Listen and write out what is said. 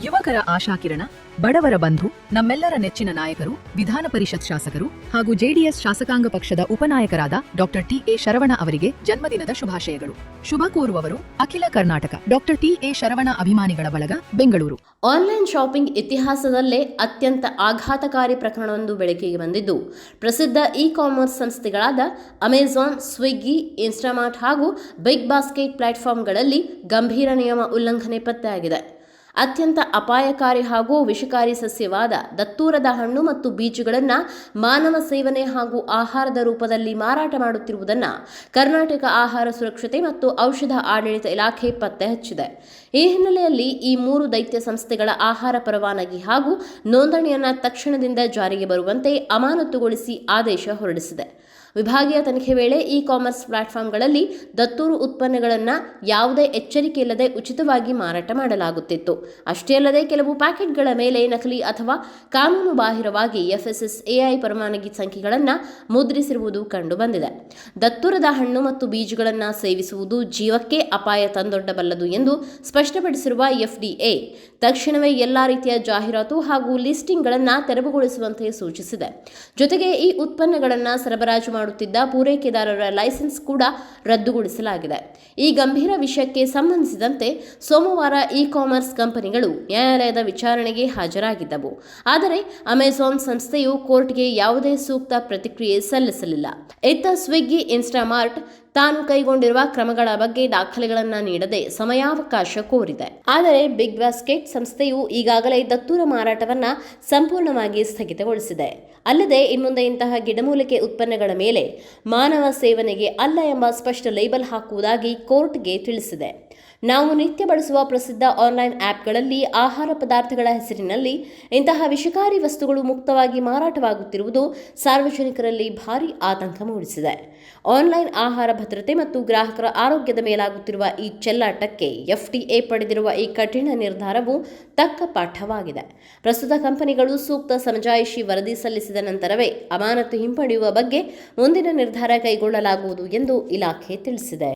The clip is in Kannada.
ಯುವಕರ ಆಶಾಕಿರಣ, ಬಡವರ ಬಂಧು, ನಮ್ಮೆಲ್ಲರ ನೆಚ್ಚಿನ ನಾಯಕರು, ವಿಧಾನ ಪರಿಷತ್ ಶಾಸಕರು ಹಾಗೂ ಜೆಡಿಎಸ್ ಶಾಸಕಾಂಗ ಪಕ್ಷದ ಉಪನಾಯಕರಾದ ಡಾಕ್ಟರ್ ಟಿ.ಎ. ಶರವಣ ಅವರಿಗೆ ಜನ್ಮದಿನದ ಶುಭಾಶಯಗಳು. ಶುಭ ಕೋರುವವರು ಅಖಿಲ ಕರ್ನಾಟಕ ಡಾಕ್ಟರ್ ಟಿ.ಎ. ಶರವಣ ಅಭಿಮಾನಿಗಳ ಬಳಗ, ಬೆಂಗಳೂರು. ಆನ್ಲೈನ್ ಶಾಪಿಂಗ್ ಇತಿಹಾಸದಲ್ಲೇ ಅತ್ಯಂತ ಆಘಾತಕಾರಿ ಪ್ರಕರಣವೊಂದು ಬೆಳಕಿಗೆ ಬಂದಿದ್ದು, ಪ್ರಸಿದ್ಧ ಇ-ಕಾಮರ್ಸ್ ಸಂಸ್ಥೆಗಳಾದ ಅಮೆಜಾನ್, ಸ್ವಿಗ್ಗಿ, ಇನ್ಸ್ಟಾಮಾರ್ಟ್ ಹಾಗೂ ಬಿಗ್ ಬಾಸ್ಕೆಟ್ ಪ್ಲಾಟ್ಫಾರ್ಮ್ಗಳಲ್ಲಿ ಗಂಭೀರ ನಿಯಮ ಉಲ್ಲಂಘನೆ ಪತ್ತೆಯಾಗಿದೆ. ಅತ್ಯಂತ ಅಪಾಯಕಾರಿ ಹಾಗೂ ವಿಷಕಾರಿ ಸಸ್ಯವಾದ ದತ್ತೂರದ ಹಣ್ಣು ಮತ್ತು ಬೀಜಗಳನ್ನು ಮಾನವ ಸೇವನೆ ಹಾಗೂ ಆಹಾರದ ರೂಪದಲ್ಲಿ ಮಾರಾಟ ಮಾಡುತ್ತಿರುವುದನ್ನು ಕರ್ನಾಟಕ ಆಹಾರ ಸುರಕ್ಷತೆ ಮತ್ತು ಔಷಧ ಆಡಳಿತ ಇಲಾಖೆ ಪತ್ತೆ ಹಚ್ಚಿದೆ. ಈ ಹಿನ್ನೆಲೆಯಲ್ಲಿ ಈ 3 ದೈತ್ಯ ಸಂಸ್ಥೆಗಳ ಆಹಾರ ಪರವಾನಗಿ ಹಾಗೂ ನೋಂದಣಿಯನ್ನು ತಕ್ಷಣದಿಂದ ಜಾರಿಗೆ ಬರುವಂತೆ ಅಮಾನತುಗೊಳಿಸಿ ಆದೇಶ ಹೊರಡಿಸಿದೆ. ವಿಭಾಗೀಯ ತನಿಖೆ ವೇಳೆ ಇ-ಕಾಮರ್ಸ್ ಪ್ಲಾಟ್ಫಾರ್ಮ್ಗಳಲ್ಲಿ ದತ್ತೂರು ಉತ್ಪನ್ನಗಳನ್ನು ಯಾವುದೇ ಎಚ್ಚರಿಕೆ ಇಲ್ಲದೆ ಉಚಿತವಾಗಿ ಮಾರಾಟ ಮಾಡಲಾಗುತ್ತಿತ್ತು. ಅಷ್ಟೇ ಅಲ್ಲದೆ ಕೆಲವು ಪ್ಯಾಕೆಟ್ಗಳ ಮೇಲೆ ನಕಲಿ ಅಥವಾ ಕಾನೂನು ಬಾಹಿರವಾಗಿ FSSAI ಪರವಾನಗಿ ಸಂಖ್ಯೆಗಳನ್ನು ಮುದ್ರಿಸಿರುವುದು ಕಂಡುಬಂದಿದೆ. ದತ್ತೂರದ ಹಣ್ಣು ಮತ್ತು ಬೀಜಗಳನ್ನು ಸೇವಿಸುವುದು ಜೀವಕ್ಕೆ ಅಪಾಯ ತಂದೊಡ್ಡಬಲ್ಲದು ಎಂದು ಸ್ಪಷ್ಟಪಡಿಸಿರುವ FDA ತಕ್ಷಣವೇ ಎಲ್ಲಾ ರೀತಿಯ ಜಾಹೀರಾತು ಹಾಗೂ ಲಿಸ್ಟಿಂಗ್ಗಳನ್ನು ತೆರವುಗೊಳಿಸುವಂತೆ ಸೂಚಿಸಿದೆ. ಜೊತೆಗೆ ಈ ಉತ್ಪನ್ನಗಳನ್ನು ಸರಬರಾಜು ಮಾಡುತ್ತಿದ್ದ ಪೂರೈಕೆದಾರರ ಲೈಸೆನ್ಸ್ ಕೂಡ ರದ್ದುಗೊಳಿಸಲಾಗಿದೆ. ಈ ಗಂಭೀರ ವಿಷಯಕ್ಕೆ ಸಂಬಂಧಿಸಿದಂತೆ ಸೋಮವಾರ ಇ-ಕಾಮರ್ಸ್ ಕಂಪನಿಗಳು ನ್ಯಾಯಾಲಯದ ವಿಚಾರಣೆಗೆ ಹಾಜರಾಗಿದ್ದವು. ಆದರೆ ಅಮೆಜಾನ್ ಸಂಸ್ಥೆಯು ಕೋರ್ಟ್ಗೆ ಯಾವುದೇ ಸೂಕ್ತ ಪ್ರತಿಕ್ರಿಯೆ ಸಲ್ಲಿಸಲಿಲ್ಲ. ಇತ್ತ ಸ್ವಿಗ್ಗಿ, ಇನ್ಸ್ಟಾಮಾರ್ಟ್ ತಾನು ಕೈಗೊಂಡಿರುವ ಕ್ರಮಗಳ ಬಗ್ಗೆ ದಾಖಲೆಗಳನ್ನು ನೀಡದೆ ಸಮಯಾವಕಾಶ ಕೋರಿದೆ. ಆದರೆ ಬಿಗ್ ಬಾಸ್ಕೆಟ್ ಸಂಸ್ಥೆಯು ಈಗಾಗಲೇ ದತ್ತೂರ ಮಾರಾಟವನ್ನು ಸಂಪೂರ್ಣವಾಗಿ ಸ್ಥಗಿತಗೊಳಿಸಿದೆ. ಅಲ್ಲದೆ ಇನ್ಮುಂದೆ ಇಂತಹ ಗಿಡಮೂಲಿಕೆ ಉತ್ಪನ್ನಗಳ ಮೇಲೆ ಮಾನವ ಸೇವನೆಗೆ ಅಲ್ಲ ಎಂಬ ಸ್ಪಷ್ಟ ಲೇಬಲ್ ಹಾಕುವುದಾಗಿ ಕೋರ್ಟ್ಗೆ ತಿಳಿಸಿದೆ. ನಾವು ನಿತ್ಯ ಬಳಸುವ ಪ್ರಸಿದ್ಧ ಆನ್ಲೈನ್ ಆ್ಯಪ್ಗಳಲ್ಲಿ ಆಹಾರ ಪದಾರ್ಥಗಳ ಹೆಸರಿನಲ್ಲಿ ಇಂತಹ ವಿಷಕಾರಿ ವಸ್ತುಗಳು ಮುಕ್ತವಾಗಿ ಮಾರಾಟವಾಗುತ್ತಿರುವುದು ಸಾರ್ವಜನಿಕರಲ್ಲಿ ಭಾರೀ ಆತಂಕ ಮೂಡಿಸಿದೆ. ಆನ್ಲೈನ್ ಆಹಾರ ಭದ್ರತೆ ಮತ್ತು ಗ್ರಾಹಕರ ಆರೋಗ್ಯದ ಮೇಲಾಗುತ್ತಿರುವ ಈ ಚೆಲ್ಲಾಟಕ್ಕೆ FDA ಪಡೆದಿರುವ ಈ ಕಠಿಣ ನಿರ್ಧಾರವು ತಕ್ಕ ಪಾಠವಾಗಿದೆ. ಪ್ರಸ್ತುತ ಕಂಪನಿಗಳು ಸೂಕ್ತ ಸಮಜಾಯಿಷಿ ವರದಿ ಸಲ್ಲಿಸಿದ ನಂತರವೇ ಅಮಾನತು ಹಿಂಪಡೆಯುವ ಬಗ್ಗೆ ಮುಂದಿನ ನಿರ್ಧಾರ ಕೈಗೊಳ್ಳಲಾಗುವುದು ಎಂದು ಇಲಾಖೆ ತಿಳಿಸಿದೆ.